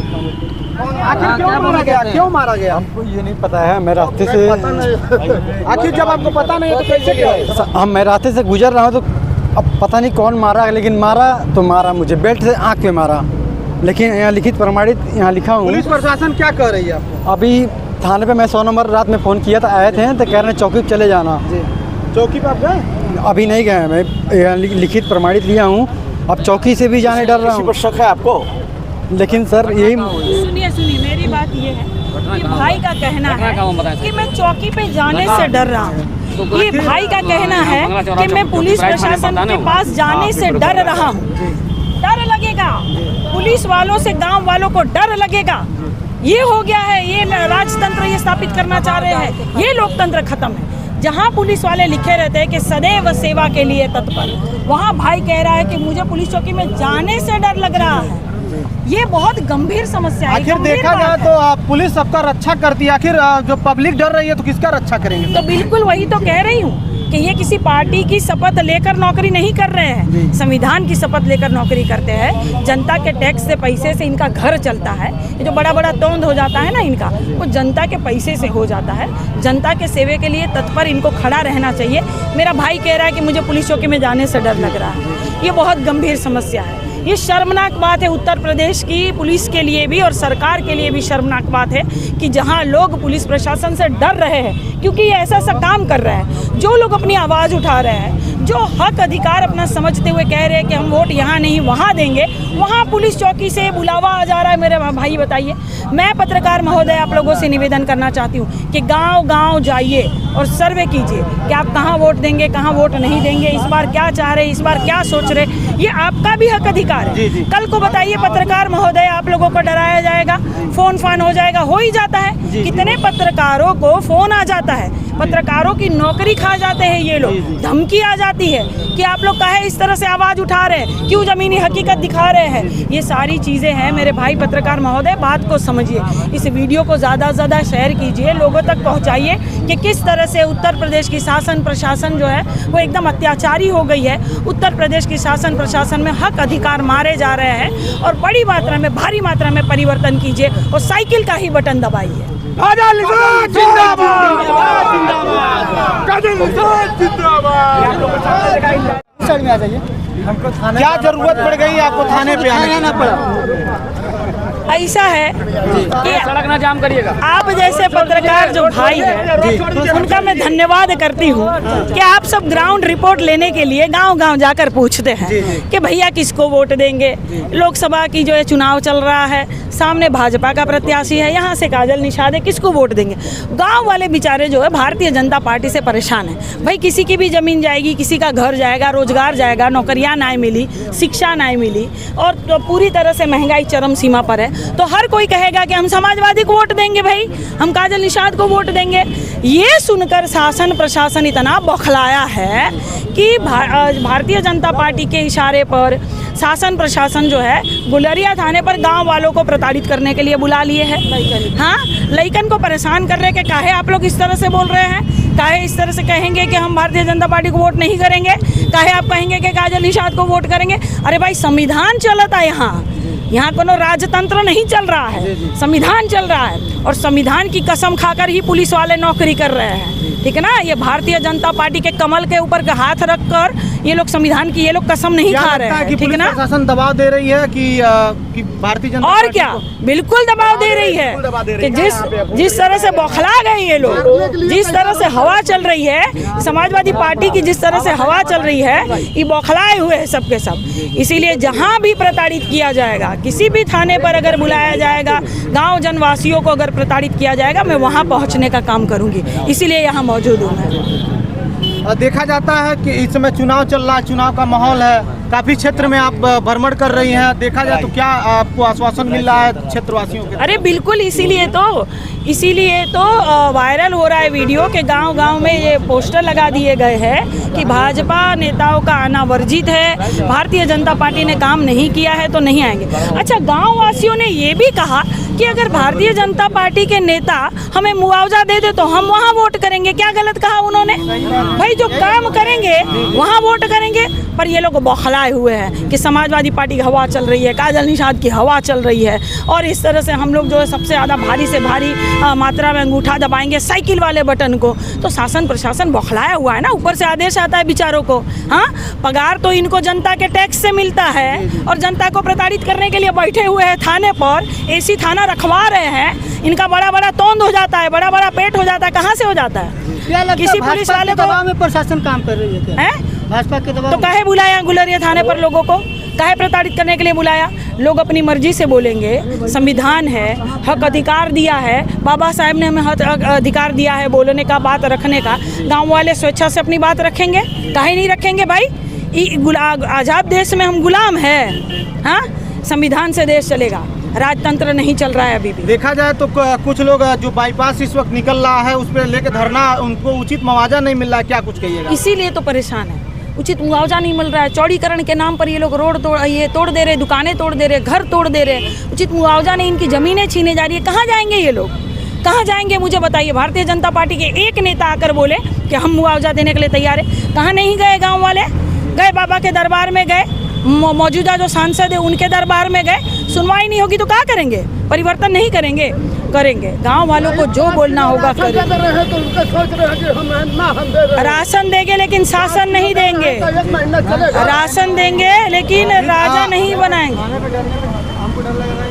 आखिर क्यों मारा गया, क्यों मारा गया? हमको ये नहीं पता है, मैं रास्ते से आखिर जब आपको पता नहीं है तो कैसे क्या? मैं रास्ते से गुजर रहा हूँ तो अब पता नहीं कौन मारा, लेकिन मारा तो मारा मुझे बेल्ट से आँख पे मारा। लेकिन यहाँ लिखित प्रमाणित यहाँ लिखा हूँ। पुलिस प्रशासन क्या कह रही है आपको? अभी थाने पे मैं 100 नंबर रात में फ़ोन किया था, आए थे तो कह रहे हैं चौकी पे चले जाना। जी, चौकी पे आप गए? अभी नहीं गए, मैं यहाँ लिखित प्रमाणित लिया हूँ। अब चौकी से भी जाने डर रहा हूँ। शक है आपको? लेकिन सर यही सुनिए मेरी बात ये है कि भाई का कहना है कि मैं चौकी पे जाने से डर रहा हूँ। ये भाई का कहना है कि मैं पुलिस प्रशासन के पास जाने से डर रहा हूँ। डर लगेगा, पुलिस वालों से गांव वालों को डर लगेगा। ये हो गया है, ये राजतंत्र ये स्थापित करना चाह रहे हैं, ये लोकतंत्र खत्म है। जहाँ पुलिस वाले लिखे रहते हैं कि सदैव सेवा के लिए तत्पर, वहाँ भाई कह रहा है कि मुझे पुलिस चौकी में जाने से डर लग रहा है। ये बहुत गंभीर समस्या है। आखिर देखा जाए तो पुलिस सबका रक्षा करती है, आखिर जो पब्लिक डर रही है तो किसका रक्षा करेंगे? तो बिल्कुल वही तो कह रही हूँ कि ये किसी पार्टी की शपथ लेकर नौकरी नहीं कर रहे हैं, संविधान की शपथ लेकर नौकरी करते हैं। जनता के टैक्स से पैसे से इनका घर चलता है। ये जो बड़ा बड़ा तोंद हो जाता है ना इनका, वो जनता के पैसे से हो जाता है। जनता के सेवे के लिए तत्पर इनको खड़ा रहना चाहिए। मेरा भाई कह रहा है कि मुझे पुलिस चौकी में जाने से डर लग रहा है। ये बहुत गंभीर समस्या है। ये शर्मनाक बात है उत्तर प्रदेश की पुलिस के लिए भी और सरकार के लिए भी शर्मनाक बात है कि जहां लोग पुलिस प्रशासन से डर रहे हैं क्योंकि ये ऐसा काम कर रहा है। जो लोग अपनी आवाज़ उठा रहे हैं, जो हक अधिकार अपना समझते हुए कह रहे हैं कि हम वोट यहाँ नहीं वहाँ देंगे, वहाँ पुलिस चौकी से बुलावा आ जा रहा है। मेरे भाई बताइए, मैं पत्रकार महोदय आप लोगों से निवेदन करना चाहती हूँ कि गांव-गांव जाइए और सर्वे कीजिए कि आप कहाँ वोट देंगे, कहाँ वोट नहीं देंगे, इस बार क्या चाह रहे, इस बार क्या सोच रहे। ये आपका भी हक अधिकार है। कल को बताइए पत्रकार महोदय आप लोगों को डराया जाएगा, फोन फान हो जाएगा, हो ही जाता है। कितने पत्रकारों को फोन आ जाता है, पत्रकारों की नौकरी खा जाते हैं ये लोग। धमकी आ जाती है कि आप लोग काहे इस तरह से आवाज़ उठा रहे हैं, क्यों ज़मीनी हकीकत दिखा रहे हैं। ये सारी चीज़ें हैं मेरे भाई पत्रकार महोदय, बात को समझिए। इस वीडियो को ज़्यादा से ज़्यादा शेयर कीजिए, लोगों तक पहुंचाइए कि किस तरह से उत्तर प्रदेश की शासन प्रशासन जो है वो एकदम अत्याचारी हो गई है। उत्तर प्रदेश की शासन प्रशासन में हक अधिकार मारे जा रहे हैं और बड़ी मात्रा में, भारी मात्रा में परिवर्तन कीजिए और साइकिल का ही बटन दबाइए। साइड में आ जाइए। हमको थाने क्या जरूरत पड़ गई आपको थाने पे आना पड़ा? ऐसा है कि सड़क ना जाम करिएगा। आप जैसे पत्रकार जो भाई है उनका मैं धन्यवाद करती हूँ कि आप सब ग्राउंड रिपोर्ट लेने के लिए गांव-गांव जाकर पूछते हैं कि भैया किसको वोट देंगे। लोकसभा की जो है चुनाव चल रहा है, सामने भाजपा का प्रत्याशी है, यहाँ से काजल निषाद है, किसको वोट देंगे। गाँव वाले बेचारे जो है भारतीय जनता पार्टी से परेशान है। भाई किसी की भी जमीन जाएगी, किसी का घर जाएगा, रोजगार जाएगा, नौकरियाँ नहीं मिली, शिक्षा नहीं मिली और तो पूरी तरह से महंगाई चरम सीमा पर है। तो हर कोई कहेगा कि हम समाजवादी को वोट देंगे, भाई हम काजल निषाद को वोट देंगे। ये सुनकर शासन प्रशासन इतना बौखलाया है कि भारतीय जनता पार्टी के इशारे पर शासन प्रशासन जो है गुलरिया थाने पर गांव वालों को प्रताड़ित करने के लिए बुला लिए हैं। हाँ, लइकन को परेशान कर रहे कि काहे आप लोग इस तरह से बोल रहे हैं, काहे इस तरह से कहेंगे कि हम भारतीय जनता पार्टी को वोट नहीं करेंगे, काहे आप कहेंगे कि काजल निषाद को वोट करेंगे। अरे भाई संविधान चलता है, यहाँ कोनो राजतंत्र नहीं चल रहा है, संविधान चल रहा है और संविधान की कसम खाकर ही पुलिस वाले नौकरी कर रहे हैं। ठीक है ना, ये भारतीय जनता पार्टी के कमल के ऊपर का हाथ रखकर ये लोग संविधान की ये लोग कसम नहीं खा रहे हैं। ठीक है ना, प्रशासन दबाव दे रही है कि भारतीय जनता और क्या बिल्कुल दबाव दे रही है कि जिस तरह से बौखला गए ये लोग, जिस तरह से हवा चल रही है समाजवादी पार्टी की, जिस तरह से हवा चल रही है, ये बौखलाए हुए हैं सबके सब। इसीलिए जहां भी प्रताड़ित किया जाएगा, किसी भी थाने पर अगर बुलाया जाएगा, गांव जनवासियों को अगर प्रताड़ित किया जाएगा, मैं वहां पहुंचने का काम करूंगी। इसीलिए यहाँ मौजूद हूँ मैं। देखा जाता है कि इस समय चुनाव चल रहा है, चुनाव का माहौल है, काफी क्षेत्र में आप भ्रमण कर रही हैं। देखा जाए तो क्या आपको आश्वासन मिल रहा है क्षेत्रवासियों के? अरे बिल्कुल, इसीलिए तो वायरल हो रहा है वीडियो के गांव-गांव में ये पोस्टर लगा दिए गए हैं कि भाजपा नेताओं का आना वर्जित है, भारतीय जनता पार्टी ने काम नहीं किया है तो नहीं आएंगे। अच्छा, गाँव वासियों ने ये भी कहा कि अगर भारतीय जनता पार्टी के नेता हमें मुआवजा दे दे तो हम वहाँ वोट करेंगे। क्या गलत कहा उन्होंने? भाई जो काम करेंगे वहाँ वोट करेंगे। पर ये लोग बौखलाए हुए हैं कि समाजवादी पार्टी की हवा चल रही है, काजल निषाद की हवा चल रही है, और इस तरह से हम लोग जो है सबसे ज़्यादा भारी से भारी मात्रा में अंगूठा दबाएंगे साइकिल वाले बटन को। तो शासन प्रशासन बौखलाया हुआ है ना, ऊपर से आदेश आता है बेचारों को। हाँ, पगार तो इनको जनता के टैक्स से मिलता है और जनता को प्रताड़ित करने के लिए बैठे हुए हैं थाने पर, एसी थाना रखवा रहे हैं। इनका बड़ा बड़ा तोंद हो जाता है, बड़ा बड़ा पेट हो जाता है। कहाँ से हो जाता है? किसी पुलिस वाले को में प्रशासन काम कर रही है, भाजपा के दबाव तो काहे बुलाया गुलरिया थाने पर लोगों को? काहे प्रताड़ित करने के लिए बुलाया? लोग अपनी मर्जी से बोलेंगे, संविधान है, हक अधिकार दिया है, बाबा साहब ने हमें हक अधिकार दिया है बोलने का, बात रखने का। गांव वाले स्वेच्छा से अपनी बात रखेंगे, काहे नहीं रखेंगे भाई? आज़ाद देश में हम गुलाम है? हाँ, संविधान से देश चलेगा, राजतंत्र नहीं चल रहा है अभी भी। देखा जाए तो कुछ लोग जो बाईपास इस वक्त निकल रहा है उस पर लेके धरना, उनको उचित मुआवजा नहीं मिल रहा है, क्या कुछ कहिएगा? इसीलिए तो परेशान है, उचित मुआवजा नहीं मिल रहा है। चौड़ीकरण के नाम पर ये लोग रोड तोड़ दे रहे, दुकानें तोड़ दे रहे, घर तोड़ दे रहे, उचित मुआवजा नहीं, इनकी ज़मीनें छीने जा रही है। कहाँ जाएंगे ये लोग? कहाँ जाएंगे मुझे बताइए? भारतीय जनता पार्टी के एक नेता आकर बोले कि हम मुआवजा देने के लिए तैयार है। कहाँ नहीं गए? गाँव वाले गए, बाबा के दरबार में गए, मौजूदा जो सांसद है उनके दरबार में गए, सुनवाई नहीं होगी तो क्या करेंगे? परिवर्तन नहीं करेंगे? करेंगे। गांव वालों को जो बोलना होगा करेंगे। राशन देंगे लेकिन शासन नहीं देंगे, राशन देंगे लेकिन राजा नहीं बनाएंगे।